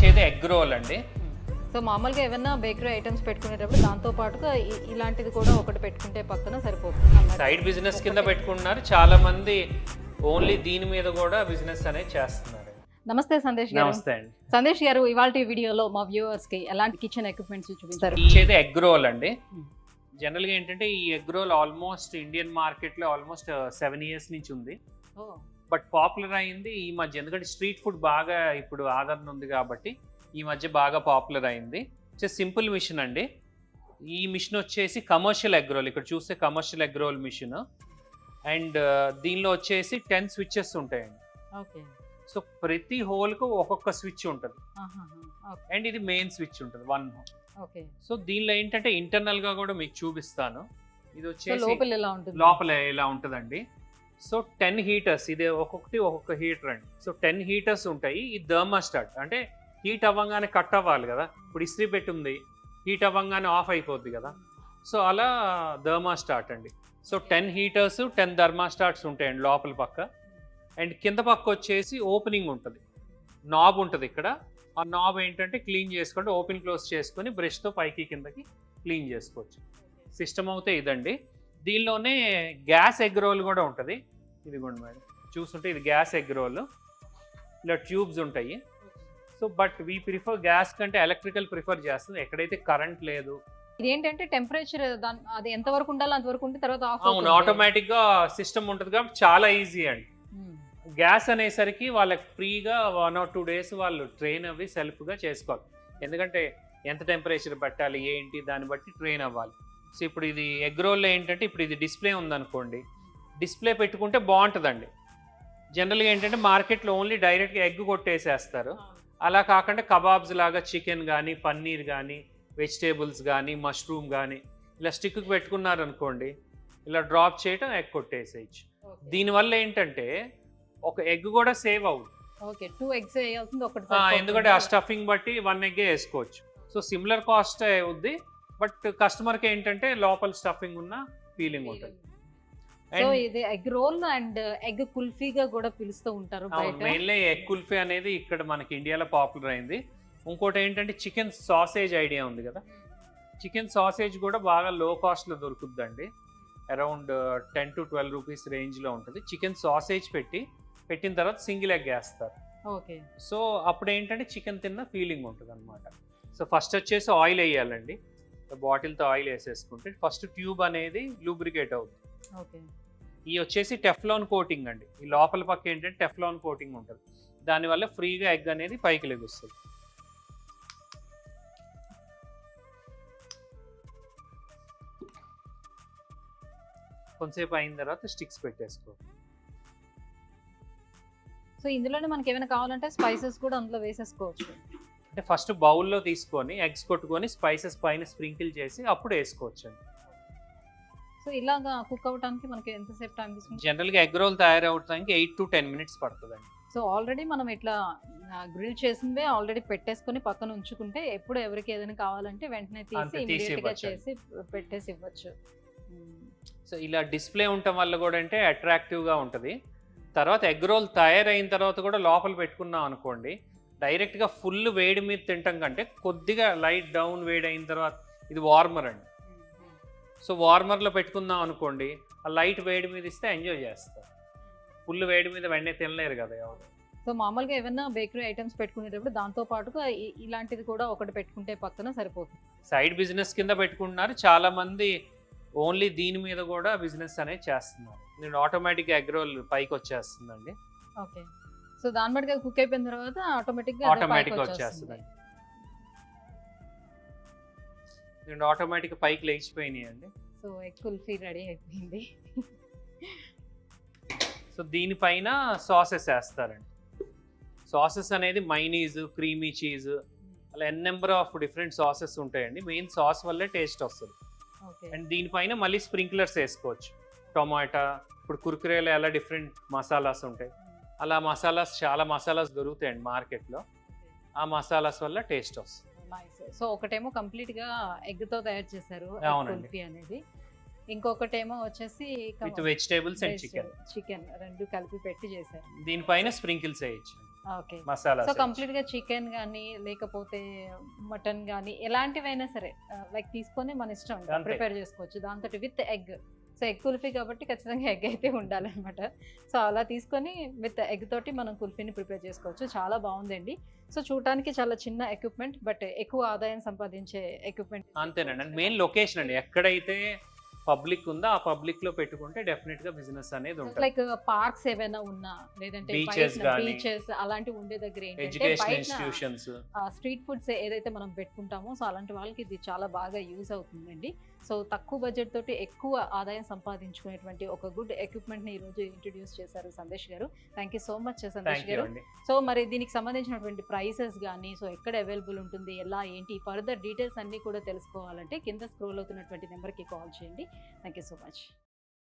చేదే egg role అండి. So మామూలుగా ఏమన్నా బేకరీ ఐటమ్స్ పెట్టుకునేటప్పుడు దాంతో పాటుగా ఇలాంటిది కూడా ఒకటి పెట్టుకుంటే పక్కన సరిపోతుంది. సైడ్ బిజినెస్ కింద పెట్టుకుంటున్నారు చాలా మంది. ఓన్లీ దీని మీద కూడా బిజినెస్ అనేది చేస్తున్నారు. నమస్తే సందేశ్ గారు. నమస్తే అండి. సందేశ్ గారు, ఇవాల్టి వీడియోలో మా వ్యూవర్స్ కి ఎలాంటి కిచెన్ ఎక్విప్మెంట్స్ చూపిస్తారు? చేదే ఎగ్ రోల్ అండి. జనరల్గా ఏంటంటే ఈ ఎగ్ రోల్ ఆల్మోస్ట్ ఇండియన్ మార్కెట్లో ఆల్మోస్ట్ 7 years నుంచి ఉంది. బట్ పాపులర్ అయింది ఈ మధ్య, ఎందుకంటే స్ట్రీట్ ఫుడ్ బాగా ఇప్పుడు ఆదరణ ఉంది కాబట్టి ఈ మధ్య బాగా పాపులర్ అయింది. సింపుల్ మిషన్ అండి. ఈ మిషన్ వచ్చేసి కమర్షియల్ ఎగ్ రోల్, ఇక్కడ చూస్తే commercial egg roll machine. And దీనిలో వచ్చేసి 10 స్విచ్చెస్ ఉంటాయండి. ఓకే. సో ప్రతి హోల్కు ఒక్కొక్క స్విచ్ ఉంటుంది. అండ్ ఇది మెయిన్ స్విచ్ ఉంటుంది 1 hole. ఓకే. సో దీనిలో ఏంటంటే ఇంటర్నల్ గా కూడా మీకు చూపిస్తాను. ఇది వచ్చేసి లోపల ఎలా ఉంటుందండి. సో 10 హీటర్స్, ఇది ఒక్కొక్క హీటర్ అండి. సో 10 హీటర్స్ ఉంటాయి. ఈ థర్మాస్టాట్ అంటే హీట్ అవ్వగానే కట్ అవ్వాలి కదా. ఇప్పుడు ఇస్త్రీ పెట్టి ఉంది, హీట్ అవ్వగానే ఆఫ్ అయిపోద్ది కదా. సో అలా థర్మాస్టాట్ అండి. సో 10 హీటర్స్ 10 థర్మాస్టాట్స్ ఉంటాయండి లోపల పక్క. అండ్ కింద పక్క వచ్చేసి ఓపెనింగ్ ఉంటుంది, నాబ్ ఉంటుంది ఇక్కడ. ఆ నాబ్ ఏంటంటే క్లీన్ చేసుకుంటే ఓపెన్ క్లోజ్ చేసుకొని బ్రష్తో పైకి కిందకి క్లీన్ చేసుకోవచ్చు. సిస్టమ్ అయితే ఇదండి. దీనిలోనే గ్యాస్ ఎగ్ రోల్ కూడా ఉంటుంది. ఇదిగోండి మేడం, చూస్తుంటే ఇది గ్యాస్ ఎగ్ రోల్. ఇలా ట్యూబ్స్ ఉంటాయి. So but we prefer gas కంటే ఎలక్ట్రికల్ ప్రిఫర్ చేస్తుంది ఎక్కడైతే కరెంట్ లేదు. ఇదేంటంటే టెంపరేచర్ అది ఎంత వరకు ఉండాలో అంతవరకు ఉంటే తర్వాత అవును, ఆటోమేటిక్ గా సిస్టమ్ ఉంటుంది కాబట్టి చాలా ఈజీ అండి. గ్యాస్ అనేసరికి వాళ్ళకి ఫ్రీగా 1 or 2 days వాళ్ళు ట్రైన్ అవ్వి సెల్ఫ్గా చేసుకోవాలి. ఎందుకంటే ఎంత టెంపరేచర్ పెట్టాలి ఏంటి దాన్ని బట్టి ట్రైన్ అవ్వాలి. సో ఇప్పుడు ఇది ఎగ్ రోల్లో ఏంటంటే ఇప్పుడు ఇది డిస్ప్లే ఉందనుకోండి, డిస్ప్లే పెట్టుకుంటే బాగుంటుందండి. జనరల్గా ఏంటంటే మార్కెట్లో ఓన్లీ డైరెక్ట్గా ఎగ్ కొట్టేసేస్తారు. అలా కాకుండా కబాబ్స్ లాగా చికెన్ కానీ పన్నీర్ కానీ వెజిటేబుల్స్ కానీ మష్రూమ్ కానీ ఇలా స్టిక్కి పెట్టుకున్నారు అనుకోండి, ఇలా డ్రాప్ చేయటం ఎగ్ కొట్టేసేయచ్చు. దీనివల్ల ఏంటంటే ఒక ఎగ్ కూడా సేవ్ అవుతుంది. ఓకే, 2 eggs వేయాల్సింది ఒకటి, ఎందుకంటే ఆ స్టఫింగ్ బట్టి 1 egg వేసుకోవచ్చు. సో సిమిలర్ కాస్ట్ అవుద్ది, బట్ కస్టమర్కి ఏంటంటే లోపల స్టఫింగ్ ఉన్న ఫీలింగ్ ఉంటుంది. సో ఇది ఎగ్ రోల్ అండ్ ఎగ్ కుల్ఫీగా కూడా పిలుస్తూ ఉంటారు బయట. మెయిన్లీ ఎగ్ కుల్ఫీ అనేది ఇక్కడ మనకి ఇండియాలో పాపులర్ అయింది. ఇంకోటి ఏంటంటే చికెన్ సాసేజ్ ఐడియా ఉంది కదా. చికెన్ సాసేజ్ కూడా బాగా లో కాస్ట్లో దొరుకుద్దండి. అరౌండ్ 10 to 12 rupees రేంజ్లో ఉంటుంది. చికెన్ సాసేజ్ పెట్టిన తర్వాత సింగిల్ ఎగ్ వేస్తారు. ఓకే. సో అప్పుడు ఏంటంటే చికెన్ తిన్న ఫీలింగ్ ఉంటుంది అనమాట. సో ఫస్ట్ వచ్చేసి ఆయిల్ వేయాలండి. బాటిల్తో ఆయిల్ వేసేసుకుంటే ఫస్ట్ ట్యూబ్ అనేది లూబ్రికేట్ అవుతుంది. ఓకే. ఈ వచ్చేసి టెఫ్లాన్ కోటింగ్ అండి. ఈ లోపల పక్క ఏంటంటే టెఫ్లాన్ కోటింగ్ ఉంటుంది. దానివల్ల ఫ్రీగా ఎగ్ అనేది పైకి లెగుస్తుంది. కొంతసేపు అయిన తర్వాత స్టిక్స్ పెట్టేసుకోవాలి. సో ఇందులోనే మనకి ఏమైనా కావాలంటే స్పైసెస్ కూడా అందులో వేసేసుకోవచ్చు. అంటే ఫస్ట్ బౌల్లో తీసుకొని ఎగ్స్ కొట్టుకొని స్పైసెస్ పైన స్ప్రింకిల్ చేసి అప్పుడు వేసుకోవచ్చు. సో ఇలాగా కుక్ అవడానికి మనకి ఎంతసేపు టైం తీసుకుంటుంది? జనరల్గా ఎగ్ రోల్ తయారవడానికి 8 to 10 minutes పడుతుందండి. సో ఆల్రెడీ మనం ఇట్లా గ్రిల్ చేసిందే ఆల్రెడీ పెట్టేసుకొని పక్కన ఉంచుకుంటే ఎప్పుడు ఎవరికి ఏదైనా కావాలంటే వెంటనే తీసి ఇమీడియట్గా చేసి పెట్టేసి ఇవ్వచ్చు. సో ఇలా డిస్ప్లే ఉండటం వల్ల కూడా అంటే అట్రాక్టివ్గా ఉంటుంది. తర్వాత ఎగ్ రోల్ తయారైన తర్వాత కూడా లోపల పెట్టుకున్నాం అనుకోండి, డైరెక్ట్గా ఫుల్ వేడి మీద తింటాం కంటే కొద్దిగా లైట్ డౌన్ వేడి అయిన తర్వాత, ఇది వార్మర్ అండి. సో వార్మర్లో పెట్టుకుందాం అనుకోండి, ఆ లైట్ వేడి మీద ఇస్తే ఎంజాయ్ చేస్తారు. ఫుల్ వేడి మీద వెంటనే తినలేరు కదా ఎవరు. సో మామూలుగా ఏమన్నా బేకరీ ఐటమ్స్ పెట్టుకునేటప్పుడు దాంతో పాటుగా ఇలాంటిది కూడా ఒకటి పెట్టుకుంటే పక్కన సరిపోతుంది. సైడ్ బిజినెస్ కింద పెట్టుకుంటున్నారు చాలా మంది. ఓన్లీ దీని మీద కూడా బిజినెస్ అనేది చేస్తున్నారు. నేను ఆటోమేటిక్ ఎగ్ రోల్ పైకి వచ్చేస్తుందండి. ఓకే. సో దాని బట్టి కుక్ అయిపోయిన తర్వాత ఆటోమేటిక్ వచ్చేస్తుందండి. నేను ఆటోమేటిక్ పైకి లేచిపోయినాయి అండి. సో ఎగ్ కుల్ఫీ రెడీ అయిపోయింది. సో దీనిపైన సాసెస్ వేస్తారండి. సాసెస్ అనేది మైనీస్, క్రీమీ చీజ్, అలా నెంబర్ ఆఫ్ డిఫరెంట్ సాసెస్ ఉంటాయండి. మెయిన్ సాస్ వల్లే టేస్ట్ వస్తుంది. అండ్ దీనిపైన మళ్ళీ స్ప్రింక్లర్స్ వేసుకోవచ్చు. టొమాటో, ఇప్పుడు కుర్కురేలో ఎలా డిఫరెంట్ మసాలాస్ ఉంటాయి, అలా చాలా మసాలాస్ దొరుకుతాయండి మార్కెట్లో. ఆ మసాలాస్ వల్ల టేస్ట్ వస్తుంది. సో ఒకటేమో కంప్లీట్ గా ఎగ్ తో తయారు చేశారు కుల్ఫీ అనేది, ఇంకొకటేమో వచ్చేసి విత్ వెజిటేబుల్స్ అండ్ చికెన్ రెండు కలిపి పెట్టి చేశారు. దీనిపైన స్ప్రింకిల్స్ వేయచ్చు. ఓకే. మసాలా సో కంప్లీట్ గా చికెన్ గానీ లేకపోతే మటన్ గానీ ఎలాంటివైనా సరే లైక్ తీసుకొని మన ఇష్టం అంతే. ప్రిపేర్ చేసుకోవచ్చు దాంతో with egg. So egg kulfi కాబట్టి ఖచ్చితంగా ఎగ్ అయితే ఉండాలన్నమాట. సో అలా తీసుకొని విత్ ఎగ్ తోటి మనం కుల్ఫీని ప్రిపేర్ చేసుకోవచ్చు. చాలా బాగుందండి. సో చూడటానికి చాలా చిన్న ఎక్విప్మెంట్ బట్ ఎక్కువ ఆదాయం సంపాదించే ఎక్విప్మెంట్. అంతేనండి. మెయిన్ లొకేషన్ అండి, ఎక్కడైతే పబ్లిక్ ఉందో ఆ పబ్లిక్ లో పెట్టుకుంటే డెఫినెట్ గా బిజినెస్ అనేది ఉంటుంది. లైక్ పార్క్స్ ఏవైనా ఉన్నా లేదంటే Beaches గానీ, బీచెస్ అలాంటివి ఉండే దగ్గర ఏంటంటే ఎడ్యుకేషన్ బయట ఇన్స్టిట్యూషన్స్. స్ట్రీట్ ఫుడ్స్ ఏదైతే మనం పెట్టుకుంటామో సో అలాంటి వాళ్ళకి ఇది చాలా బాగా యూజ్ అవుతుందండి. సో తక్కువ బడ్జెట్ తోటి ఎక్కువ ఆదాయం సంపాదించుకునేటువంటి ఒక గుడ్ ఎక్విప్మెంట్ ని ఈ రోజు ఇంట్రొడ్యూస్ చేశారు సందేశ్ గారు. Thank you so much Sandesh thank you గారు. అండి. సో మరి దీనికి సంబంధించినటువంటి ప్రైసెస్ కానీ సో ఎక్కడ అవైలబుల్ ఉంటుంది ఎలా ఏంటి ఫర్దర్ డీటెయిల్స్ అన్ని కూడా తెలుసుకోవాలంటే కింద స్క్రోల్ అవుతున్నటువంటి నెంబర్కి కాల్ చేయండి. Thank you so much.